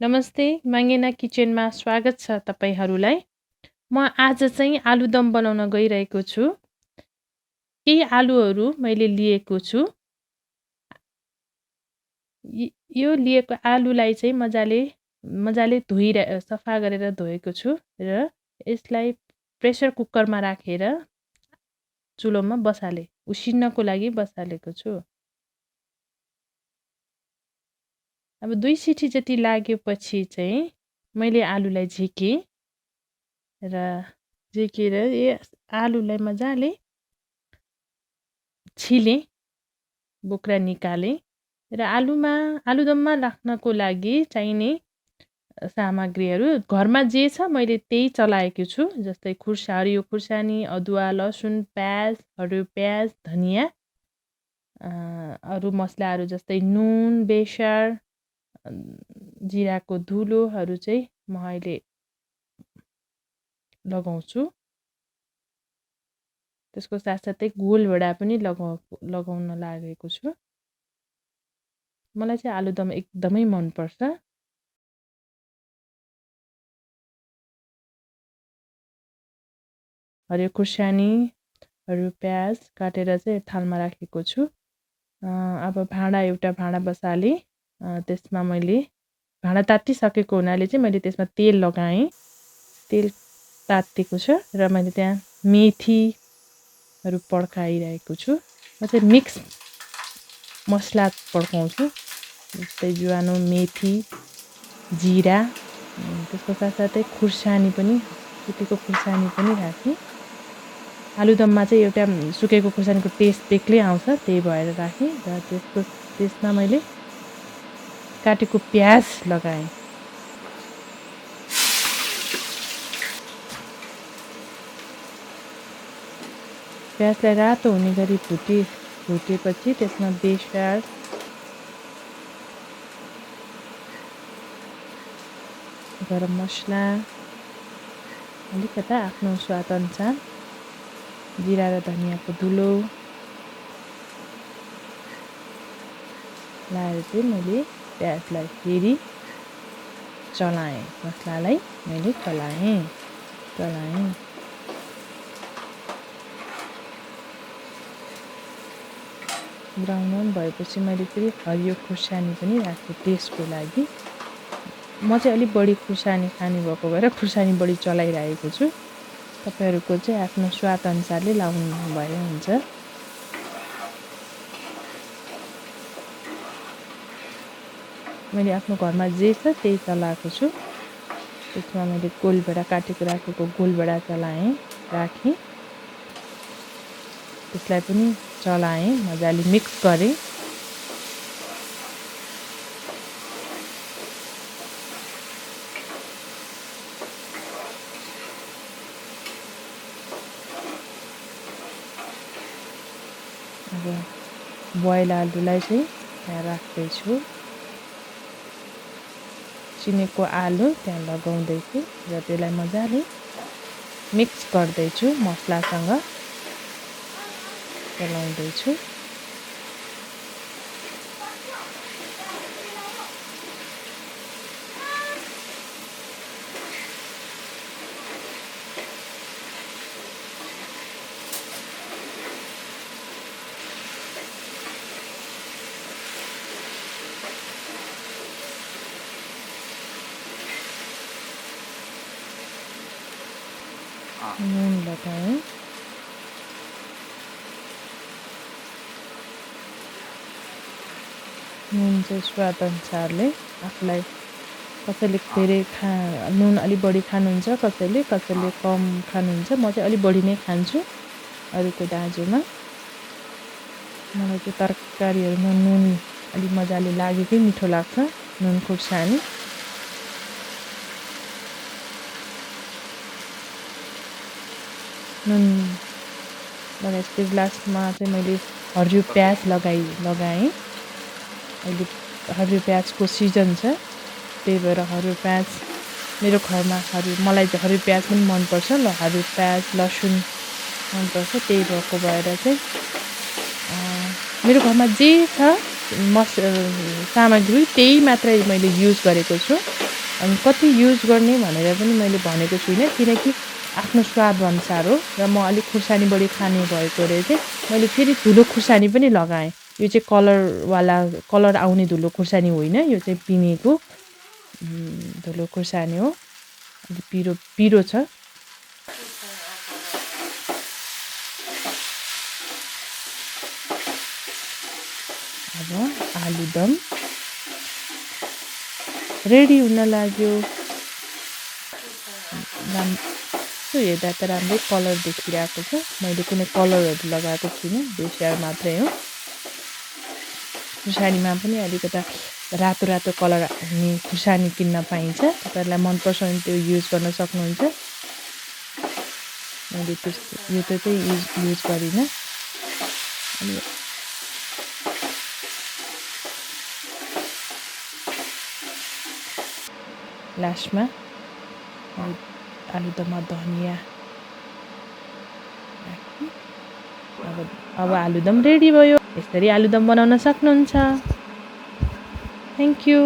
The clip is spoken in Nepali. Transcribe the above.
नमस्ते, माङ्गेना किचनमा स्वागत छ तपाईँहरूलाई। म आज चाहिँ आलुदम बनाउन गइरहेको छु। केही आलुहरू मैले लिएको छु। यो लिएको आलुलाई चाहिँ मजाले सफा गरेर धोएको छु र यसलाई प्रेसर कुकरमा राखेर चुलोमा उसिन्नको लागि बसालेको छु। अब 2 सिटी जति लागेपछि चाहिँ मैले आलुलाई झिकेँ र झिकेर आलुलाई मजाले छिलेँ, बोक्रा निकालेँ र आलुदममा राख्नको लागि चाहिने सामग्रीहरू घरमा जे छ मैले त्यही चलाएको छु। जस्तै हरियो खुर्सानी, अदुवा, लसुन, प्याज, हरियो प्याज, धनियाँ, अरू मसलाहरू जस्तै नुन, बेसार, जिराको धुलोहरू चाहिँ म अहिले लगाउँछु। त्यसको साथसाथै गोलभेडा पनि लगाउन लागेको छु। मलाई चाहिँ आलुदम एकदमै मनपर्छ। हरियो खुर्सानी, हरियो प्याज काटेर चाहिँ थालमा राखेको छु। अब एउटा भाँडा बसालेँ। त्यसमा मैले भाँडा तातिसकेको हुनाले चाहिँ मैले त्यसमा तेल लगाएँ। तेल तातेको छ र मैले त्यहाँ मेथीहरू पड्काइरहेको छु। म चाहिँ मिक्स मसला पड्काउँछु, जस्तै ज्वानो, मेथी, जिरा, त्यसको साथसाथै सुकेको खुर्सानी पनि राखेँ। आलुदममा चाहिँ एउटा सुकेको खुर्सानीको टेस्ट बेग्लै आउँछ, त्यही भएर राखेँ र त्यसमा मैले काटेको प्याज लगाएँ। प्याजलाई रातो हुने गरी भुटेपछि त्यसमा बेसार, गरम मसला, अलिकता आफ्नो स्वाद अनुसार, जिरा र धनियाँको धुलो लाएर चाहिँ मैले प्याजलाई फेरि चलाएँ। मसलालाई मैले चलाएँ। ब्राउन भएपछि मैले फेरि हरियो खुर्सानी पनि राखेँ टेस्टको लागि। म चाहिँ अलिक बढी खुर्सानी खाने भएको भएर खुर्सानी बढी चलाइरहेको छु। तपाईँहरूको चाहिँ आफ्नो स्वाद अनुसारले लाउनु भए हुन्छ। मैले आफ्नो घरमा जे छ त्यही चलाएको छु। त्यसमा मैले गोलभेडा काटेको राखेको गोलभेडा राखेँ। त्यसलाई पनि चलाएँ, मजाले मिक्स गरेँ। अब बोइल आलुलाई चाहिँ त्यहाँ राख्दैछु। चिनेको आलु त्यहाँ लगाउँदैछु र त्यसलाई मजाले मिक्स गर्दैछु, मसलासँग चलाउँदैछु। नुन लगाएँ। नुन चाहिँ स्वाद अनुसारले आफूलाई, कसैले धेरै नुन अलिक बढी खानुहुन्छ, कसैले कम खानुहुन्छ। म चाहिँ अलिक बढी नै खान्छु अरूको दाजुमा। मलाई चाहिँ तरकारीहरूमा नुन अलिक मजाले लागेकै मिठो लाग्छ, नुन खुर्सानी। नुन लगाएपछि ग्लासमा चाहिँ मैले हरियो प्याज लगाएँ। अहिले हरियो प्याजको सिजन छ, त्यही भएर हरियो प्याज मेरो घरमा मलाई चाहिँ हरियो प्याज पनि मनपर्छ। हरियो प्याज, लसुन मनपर्छ। त्यही भएको भएर चाहिँ मेरो घरमा जे छ सामग्री त्यही मात्रै मैले युज गरेको छु। अनि कति युज गर्ने भनेर पनि मैले भनेको छुइनँ, किनकि आफ्नो स्वादअनुसार हो। र म अलिक खुर्सानी बढी खाने भएकोले चाहिँ मैले फेरि धुलो खुर्सानी पनि लगाएँ। यो चाहिँ कलर आउने धुलो खुर्सानी होइन, यो चाहिँ पिनेको धुलो खुर्सानी हो। अलिक पिरो छ। अब आलुदम रेडी हुन लाग्यो। हेर्दा त राम्रै कलर देखिरहेको छ। मैले कुनै कलरहरू लगाएको छुइनँ, बेसार मात्रै हो। खुर्सानीमा पनि अलिकता रातो रातो कलर हुने खुर्सानी किन्न पाइन्छ। तपाईँहरूलाई मनपर्छ भने त्यो युज गर्न सक्नुहुन्छ। मैले यो त चाहिँ युज गरिनँ। अनि लास्टमा आलुदममा धनिया राखी अब आलुदम रेडी भयो। यसरी आलुदम बनाउन सक्नुहुन्छ। Thank you.